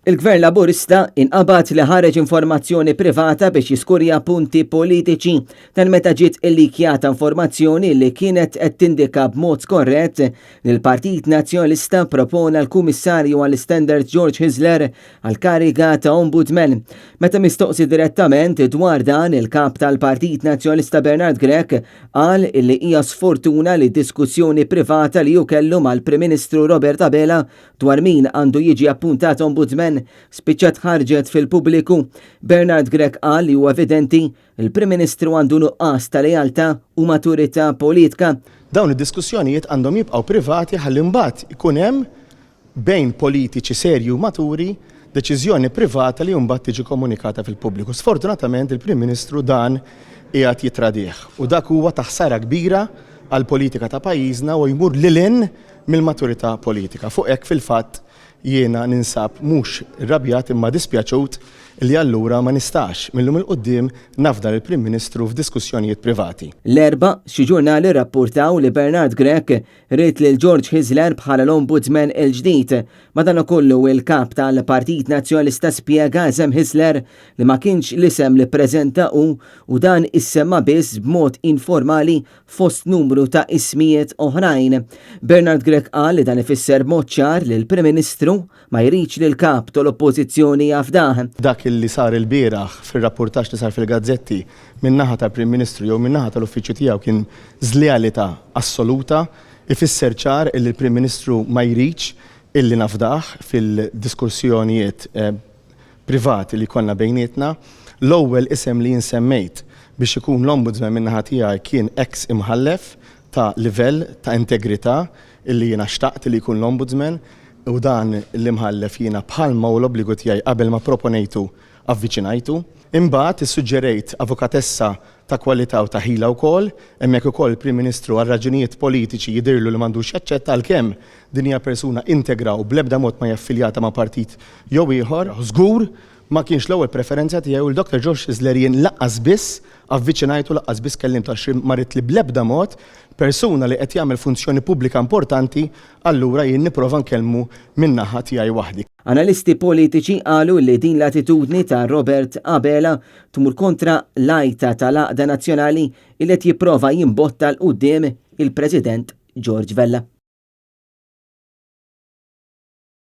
Il-Gvern Laburista inqabad li ħareġ informazzjoni privata biex jiskurja punti politiċi tal-meta ġiet illikjata informazzjoni li kienet qed tindika b'mod skorrett li l-Partit Nazzjonalista propona l-Kummissarju għall-Standards George Hisler għall-kariga ta' Ombudsman. Meta mistoqsi direttament dwar dan, il-kap tal-Partit Nazzjonalista Bernard Grech qal li hija sfortuna li diskussjoni privata li hu kellu mal-Prim Ministru Robert Abela dwar min għandu jiġi appuntat Ombudsman spiċċat ħarġet fil-pubbliku. Bernard Grech qal li huwa evidenti il-Prim Ministru għandu nuqqas ta' lealtà u maturità politika. Dawn id-diskussjonijiet għandhom jibqgħu privati ħalli mbagħad ikun hemm bejn politiċi serji u maturi deċiżjoni privata li mbagħad tiġi komunikata fil-pubbliku. Sfortunatament il-Prim Ministru dan qiegħed jitradih u dak huwa taħsara kbira għall politika ta' pajjiżna u jmur lilin mill-maturità politika. Fuq hekk fil-fatt jiena ninsab mhux irrabjat imma dispjaċut li allura ma nistax millum il-qoddim nafdal il-Prim Ministru f'diskussjonijiet privati. L-erba' xi ġurnali rrappurtaw li Bernard Grech rid lil George Hisler bħala l-Ombudsman il-ġdid. Madankollu il-kap tal-Partit Nazzjonalista spjega eżem Hisler li ma kienx l-isem li ppreżenta u dan issemma biss b'mod informali fost numru ta' ismijiet oħrajn. Bernard Grech qal li dan ifisser mod ċar li l-Prim Ministru ma jridx li l-kap tal-Oppożizzjoni jafdah. Dak li sar il-bieraħ fil-rapportaġġ li sar fil-gazzetti min-naħa tal-Prim Ministru jew min-naħa tal-uffiċċju tiegħu kien żlealità assoluta, ifisser ċar illi l-Prim Ministru ma jridx illi nafdaħ fil-diskussjonijiet privati li konna bejnietna. L-ewwel isem li jinsemmejt biex ikun l-Ombudsman min-naħa tiegħi kien ex imħallef ta' livell ta' integrità illi jiena xtaqt li jkun l-Ombudsman. U dan l-imħallef jiena bħalma u l-obbligu tiegħi qabel ma proponejtu avviċinajtu. Imbagħad issuġġerejt avukatessa ta' kwalità u ta' ħila wkoll, hemmhekk ukoll il-Prim Ministru għal raġunijiet politiċi jidhirlu li m'għandux jaċċetta għalkemm din hija persuna integra u bl-ebda mod ma jaffiljata ma' partit jew ieħor. Żgur ma kienx l-ewwel preferenza tiegħu l-Dr. George Hisler jien laqqas biss avviċinajtu laqqas biss kellimt għax marit li bl-ebda mod persuna li qed jagħmel funzjoni pubblika importanti, allura jien nipprova nkellmu min-naħa tiegħi waħdi. Analisti politiċi qalu li din l-attitudni ta' Robert Abela tmur kontra l-għajta tal-Għaqda Nazzjonali li qed jipprova jimbotta l-qudiem il-President George Vella.